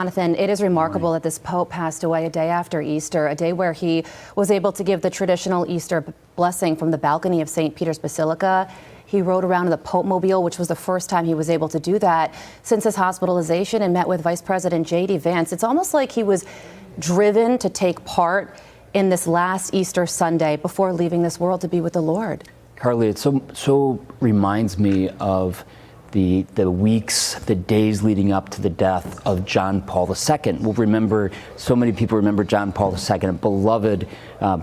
Jonathan, it is remarkable that this Pope passed away a day after Easter, a day where he was able to give the traditional Easter blessing from the balcony of St. Peter's Basilica. He rode around in the Pope-mobile, which was the first time he was able to do that since his hospitalization, and met with Vice President J.D. Vance. It's almost like he was driven to take part in this last Easter Sunday before leaving this world to be with the Lord. Carly, it so reminds me of the weeks, the days leading up to the death of John Paul II. We'll remember, so many people remember John Paul II, a beloved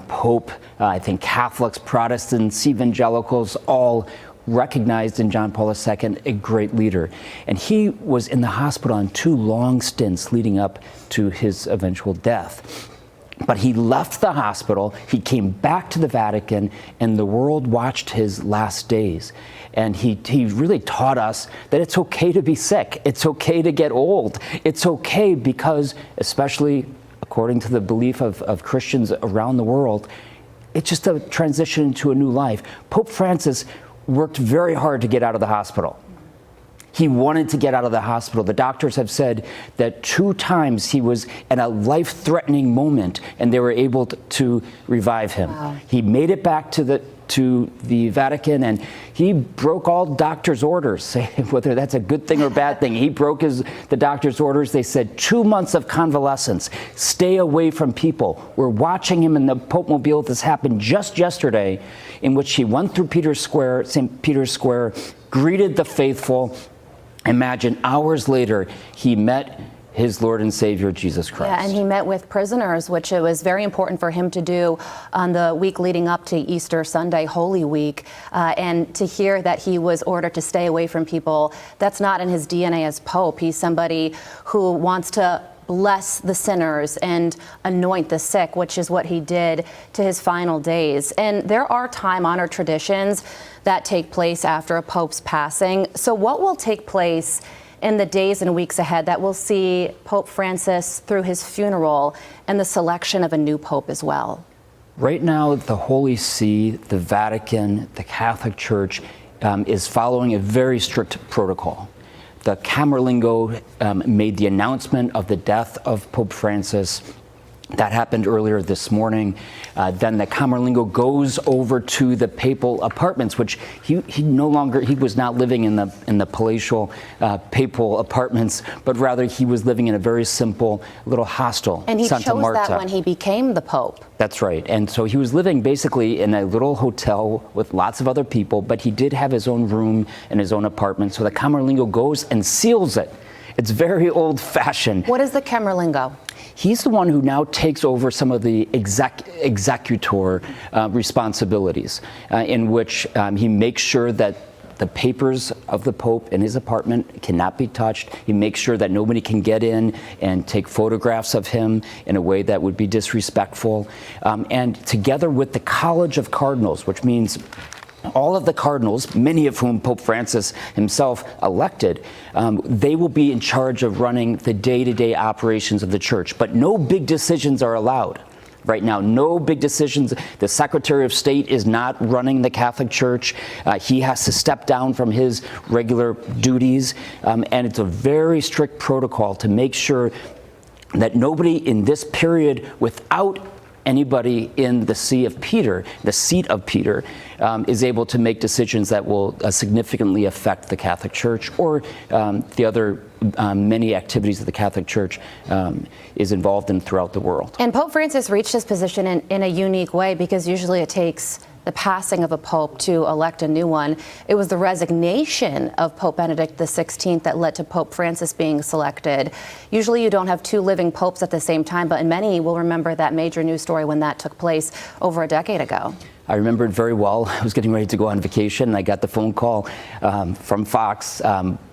Pope. I think Catholics, Protestants, evangelicals, all recognized in John Paul II a great leader. And he was in the hospital on 2 long stints leading up to his eventual death. But he left the hospital, he came back to the Vatican, and the world watched his last days. And he really taught us that it's okay to be sick. It's okay to get old. It's okay because, especially according to the belief of Christians around the world, it's just a transition into a new life. Pope Francis worked very hard to get out of the hospital. He wanted to get out of the hospital. The doctors have said that 2 times he was in a life-threatening moment and they were able to revive him. Wow. He made it back to the Vatican, and he broke all doctors' orders, whether that's a good thing or bad thing. He broke the doctor's orders. They said 2 months of convalescence, stay away from people. We're watching him in the Pope-mobile. This happened just yesterday, in which he went through St. Peter's Square, greeted the faithful. Imagine hours later, he met his Lord and Savior, Jesus Christ. Yeah, and he met with prisoners, which it was very important for him to do on the week leading up to Easter Sunday, Holy Week. And to hear that he was ordered to stay away from people, that's not in his DNA as Pope. He's somebody who wants to bless the sinners and anoint the sick, which is what he did to his final days. And there are time-honored traditions that take place after a pope's passing. So what will take place in the days and weeks ahead that will see Pope Francis through his funeral and the selection of a new pope as well? Right now, the Holy See, the Vatican, the Catholic Church is following a very strict protocol. The Camerlengo made the announcement of the death of Pope Francis. That happened earlier this morning. Then the Camerlengo goes over to the papal apartments, which he was not living in the palatial papal apartments, but rather he was living in a very simple little hostel, and he Santa chose Marta. that when he became the Pope. That's right. And so he was living basically in a little hotel with lots of other people, but he did have his own room and his own apartment. So the Camerlengo goes and seals it. It's very old-fashioned. What is the Camerlengo? He's the one who now takes over some of the executor responsibilities, in which he makes sure that the papers of the Pope in his apartment cannot be touched. He makes sure that nobody can get in and take photographs of him in a way that would be disrespectful. And together with the College of Cardinals, which means all of the cardinals, many of whom Pope Francis himself elected, they will be in charge of running the day-to-day operations of the church. But no big decisions are allowed. Right now, no big decisions. The Secretary of State is not running the Catholic Church. He has to step down from his regular duties. And it's a very strict protocol to make sure that nobody in this period, without anybody in the See of Peter, the seat of Peter, is able to make decisions that will significantly affect the Catholic Church or the other many activities that the Catholic Church is involved in throughout the world. And Pope Francis reached his position in a unique way, because usually it takes the passing of a pope to elect a new one. It was the resignation of Pope Benedict XVI that led to Pope Francis being selected. Usually you don't have 2 living popes at the same time, but many will remember that major news story when that took place over a decade ago. I remember it very well. I was getting ready to go on vacation, and I got the phone call from Fox.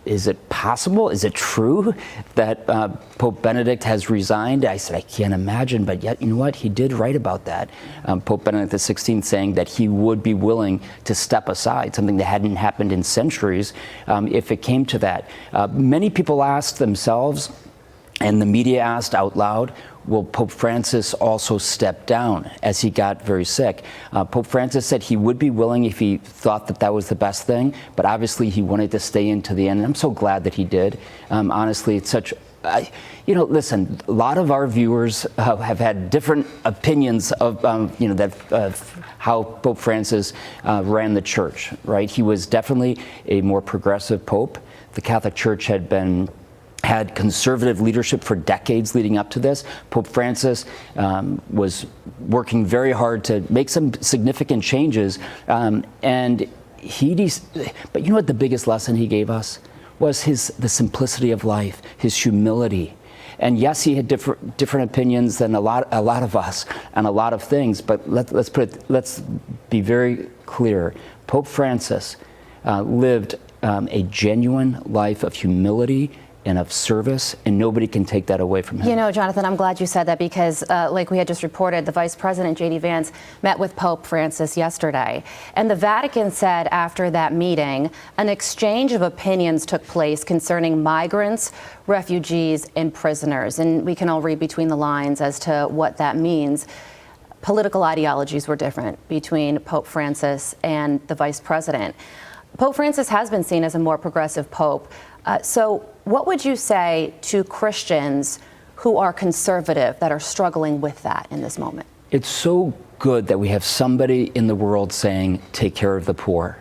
Is it possible? Is it true that Pope Benedict has resigned? I said, I can't imagine, but yet, you know what? He did write about that. Pope Benedict XVI saying that he would be willing to step aside, something that hadn't happened in centuries, if it came to that. Many people asked themselves, and the media asked out loud, will Pope Francis also step down as he got very sick? Pope Francis said he would be willing if he thought that that was the best thing, but obviously he wanted to stay in to the end, and I'm so glad that he did. Honestly, it's such Listen, a lot of our viewers have had different opinions of, how Pope Francis ran the church, right? He was definitely a more progressive pope. The Catholic Church had conservative leadership for decades leading up to this. Pope Francis was working very hard to make some significant changes, but you know what the biggest lesson he gave us was the simplicity of life, his humility. And yes, he had different opinions than a lot of us on a lot of things, but let's be very clear. Pope Francis lived a genuine life of humility and of service, and nobody can take that away from him. You know, Jonathan, I'm glad you said that because, like we had just reported, the Vice President, J.D. Vance, met with Pope Francis yesterday. And the Vatican said after that meeting, an exchange of opinions took place concerning migrants, refugees, and prisoners. And we can all read between the lines as to what that means. Political ideologies were different between Pope Francis and the Vice President. Pope Francis has been seen as a more progressive pope. So what would you say to Christians who are conservative that are struggling with that in this moment? It's so good that we have somebody in the world saying, take care of the poor,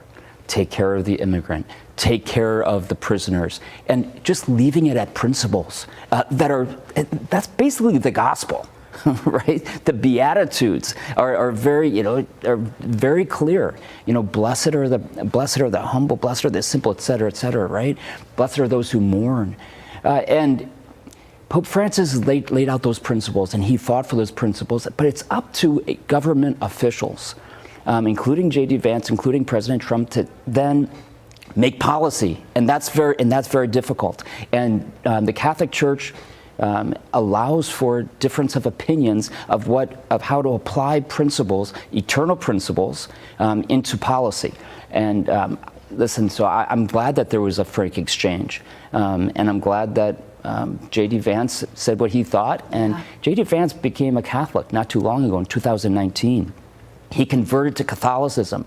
take care of the immigrant, take care of the prisoners, and just leaving it at principles that's basically the gospel. Right? The Beatitudes are very clear. Blessed are the humble, blessed are the simple, et cetera, right? Blessed are those who mourn. And Pope Francis laid out those principles, and he fought for those principles, but it's up to government officials, including J.D. Vance, including President Trump, to then make policy, and that's very difficult. And the Catholic Church allows for difference of opinions of how to apply principles, eternal principles, into policy. And listen, so I'm glad that there was a frank exchange, and I'm glad that J.D. Vance said what he thought. And J.D. Vance became a Catholic not too long ago, in 2019. He converted to Catholicism,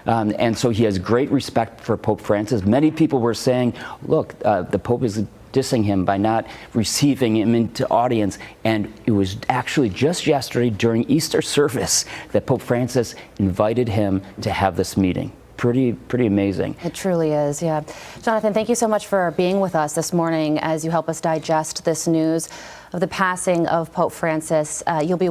and so he has great respect for Pope Francis. Many people were saying, look, the Pope is dissing him by not receiving him into audience. And it was actually just yesterday during Easter service that Pope Francis invited him to have this meeting. Pretty amazing. It truly is, yeah. Jonathan, thank you so much for being with us this morning as you help us digest this news of the passing of Pope Francis. You'll be